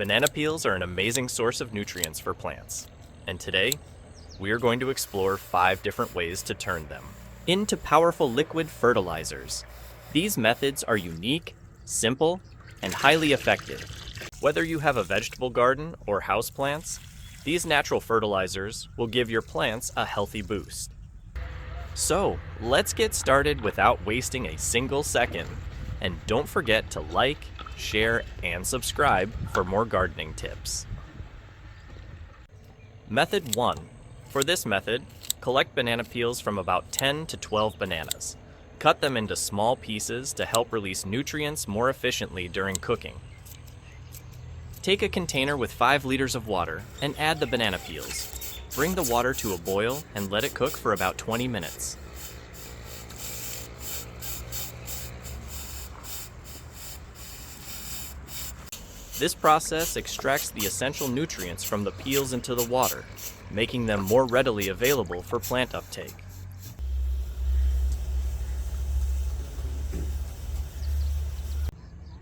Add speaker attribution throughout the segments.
Speaker 1: Banana peels are an amazing source of nutrients for plants, and today we are going to explore 5 different ways to turn them into powerful liquid fertilizers. These methods are unique, simple, and highly effective. Whether you have a vegetable garden or houseplants, these natural fertilizers will give your plants a healthy boost. So, let's get started without wasting a single second. And don't forget to like, share, and subscribe for more gardening tips. Method 1. For this method, collect banana peels from about 10 to 12 bananas. Cut them into small pieces to help release nutrients more efficiently during cooking. Take a container with 5 liters of water and add the banana peels. Bring the water to a boil and let it cook for about 20 minutes. This process extracts the essential nutrients from the peels into the water, making them more readily available for plant uptake.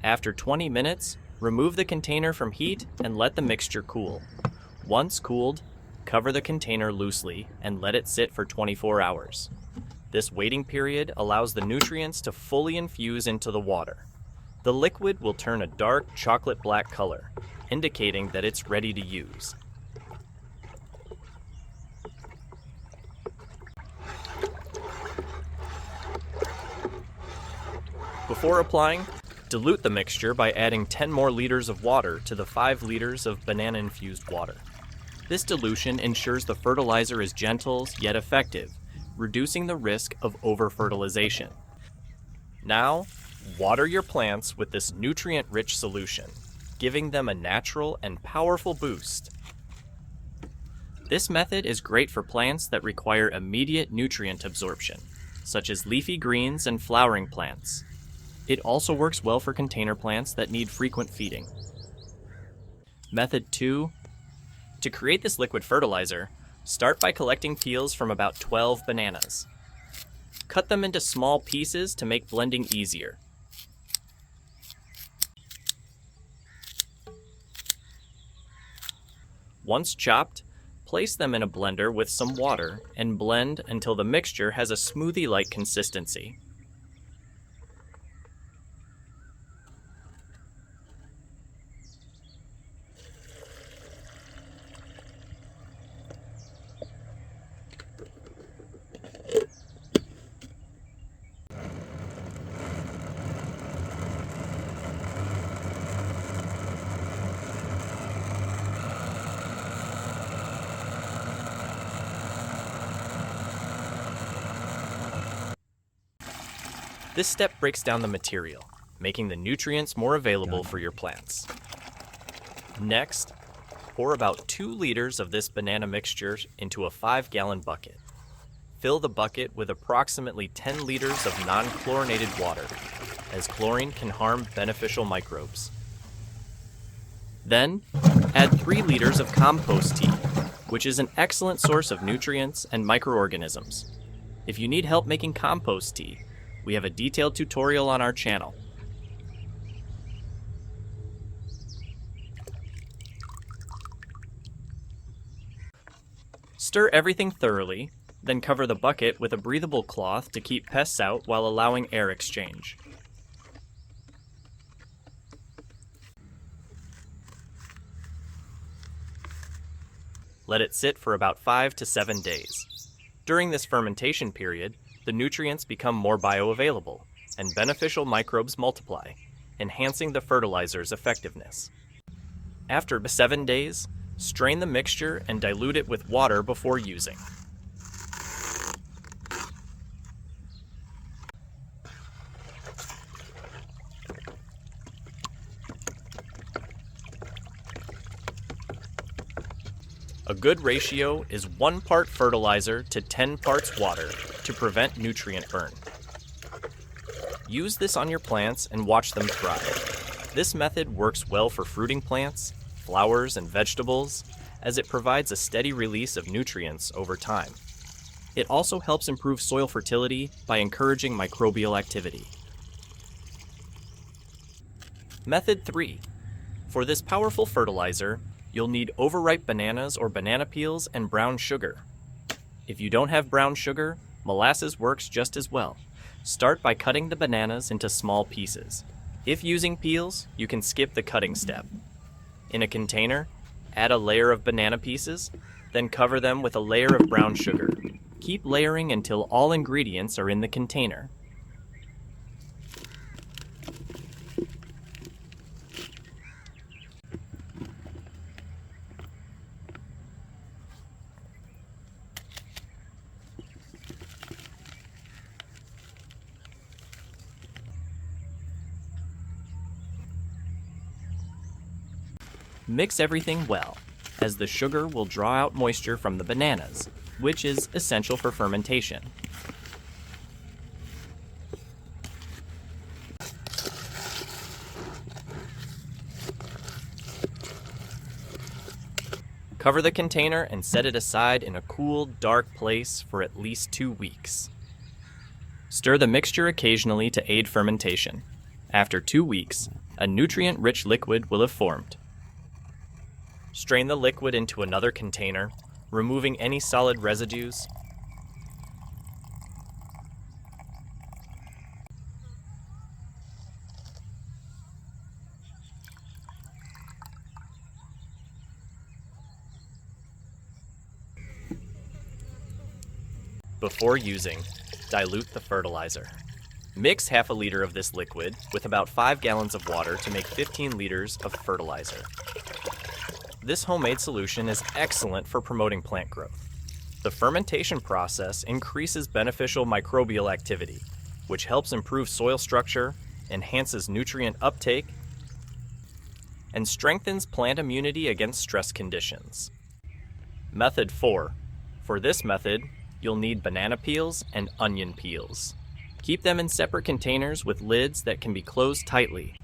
Speaker 1: After 20 minutes, remove the container from heat and let the mixture cool. Once cooled, cover the container loosely and let it sit for 24 hours. This waiting period allows the nutrients to fully infuse into the water. The liquid will turn a dark chocolate black color, indicating that it's ready to use. Before applying, dilute the mixture by adding 10 more liters of water to the 5 liters of banana-infused water. This dilution ensures the fertilizer is gentle yet effective, reducing the risk of over-fertilization. Now, water your plants with this nutrient-rich solution, giving them a natural and powerful boost. This method is great for plants that require immediate nutrient absorption, such as leafy greens and flowering plants. It also works well for container plants that need frequent feeding. Method 2. To create this liquid fertilizer, start by collecting peels from about 12 bananas. Cut them into small pieces to make blending easier. Once chopped, place them in a blender with some water and blend until the mixture has a smoothie-like consistency. This step breaks down the material, making the nutrients more available for your plants. Next, pour about 2 liters of this banana mixture into a 5-gallon bucket. Fill the bucket with approximately 10 liters of non-chlorinated water, as chlorine can harm beneficial microbes. Then, add 3 liters of compost tea, which is an excellent source of nutrients and microorganisms. If you need help making compost tea, we have a detailed tutorial on our channel. Stir everything thoroughly, then cover the bucket with a breathable cloth to keep pests out while allowing air exchange. Let it sit for about 5 to 7 days. During this fermentation period, the nutrients become more bioavailable, and beneficial microbes multiply, enhancing the fertilizer's effectiveness. After 7 days, strain the mixture and dilute it with water before using. A good ratio is 1 part fertilizer to 10 parts water to prevent nutrient burn. Use this on your plants and watch them thrive. This method works well for fruiting plants, flowers, and vegetables, as it provides a steady release of nutrients over time. It also helps improve soil fertility by encouraging microbial activity. Method 3. For this powerful fertilizer, you'll need overripe bananas or banana peels and brown sugar. If you don't have brown sugar, molasses works just as well. Start by cutting the bananas into small pieces. If using peels, you can skip the cutting step. In a container, add a layer of banana pieces, then cover them with a layer of brown sugar. Keep layering until all ingredients are in the container. Mix everything well, as the sugar will draw out moisture from the bananas, which is essential for fermentation. Cover the container and set it aside in a cool, dark place for at least 2 weeks. Stir the mixture occasionally to aid fermentation. After 2 weeks, a nutrient-rich liquid will have formed. Strain the liquid into another container, removing any solid residues. Before using, dilute the fertilizer. Mix half a liter of this liquid with about 5 gallons of water to make 15 liters of fertilizer. This homemade solution is excellent for promoting plant growth. The fermentation process increases beneficial microbial activity, which helps improve soil structure, enhances nutrient uptake, and strengthens plant immunity against stress conditions. Method 4. For this method, you'll need banana peels and onion peels. Keep them in separate containers with lids that can be closed tightly.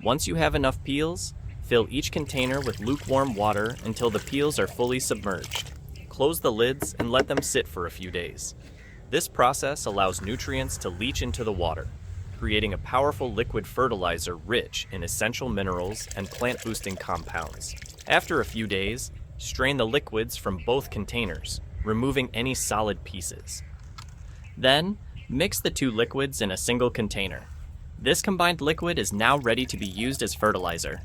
Speaker 1: Once you have enough peels, fill each container with lukewarm water until the peels are fully submerged. Close the lids and let them sit for a few days. This process allows nutrients to leach into the water, creating a powerful liquid fertilizer rich in essential minerals and plant-boosting compounds. After a few days, strain the liquids from both containers, removing any solid pieces. Then, mix the two liquids in a single container. This combined liquid is now ready to be used as fertilizer.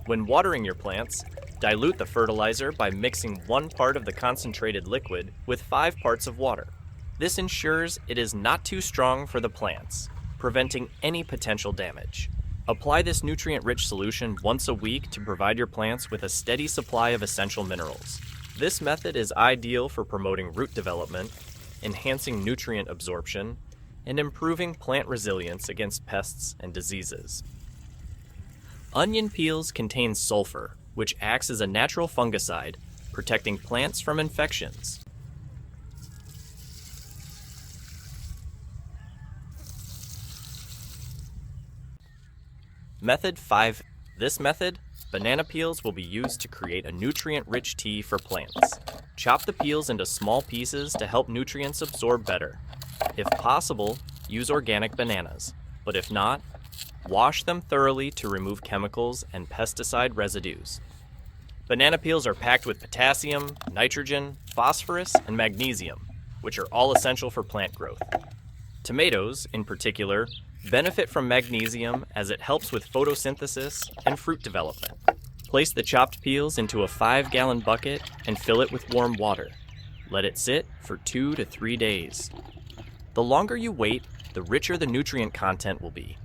Speaker 1: When watering your plants, dilute the fertilizer by mixing 1 part of the concentrated liquid with 5 parts of water. This ensures it is not too strong for the plants, preventing any potential damage. Apply this nutrient-rich solution once a week to provide your plants with a steady supply of essential minerals. This method is ideal for promoting root development, enhancing nutrient absorption, and improving plant resilience against pests and diseases. Onion peels contain sulfur, which acts as a natural fungicide, protecting plants from infections. Method 5. This method, banana peels will be used to create a nutrient-rich tea for plants. Chop the peels into small pieces to help nutrients absorb better. If possible, use organic bananas, but if not, wash them thoroughly to remove chemicals and pesticide residues. Banana peels are packed with potassium, nitrogen, phosphorus, and magnesium, which are all essential for plant growth. Tomatoes, in particular, benefit from magnesium as it helps with photosynthesis and fruit development. Place the chopped peels into a 5-gallon bucket and fill it with warm water. Let it sit for 2 to 3 days. The longer you wait, the richer the nutrient content will be.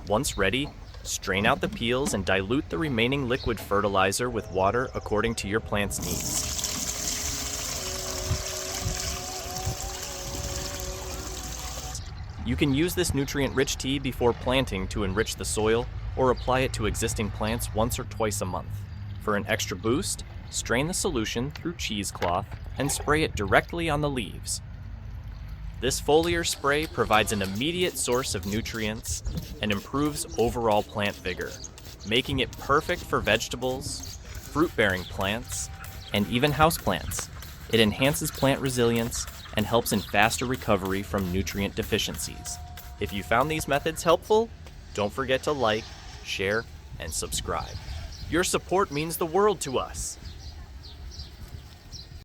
Speaker 1: Once ready, strain out the peels and dilute the remaining liquid fertilizer with water according to your plant's needs. You can use this nutrient-rich tea before planting to enrich the soil, or apply it to existing plants once or twice a month. For an extra boost, strain the solution through cheesecloth and spray it directly on the leaves. This foliar spray provides an immediate source of nutrients and improves overall plant vigor, making it perfect for vegetables, fruit-bearing plants, and even houseplants. It enhances plant resilience and helps in faster recovery from nutrient deficiencies. If you found these methods helpful, don't forget to like, share, and subscribe. Your support means the world to us.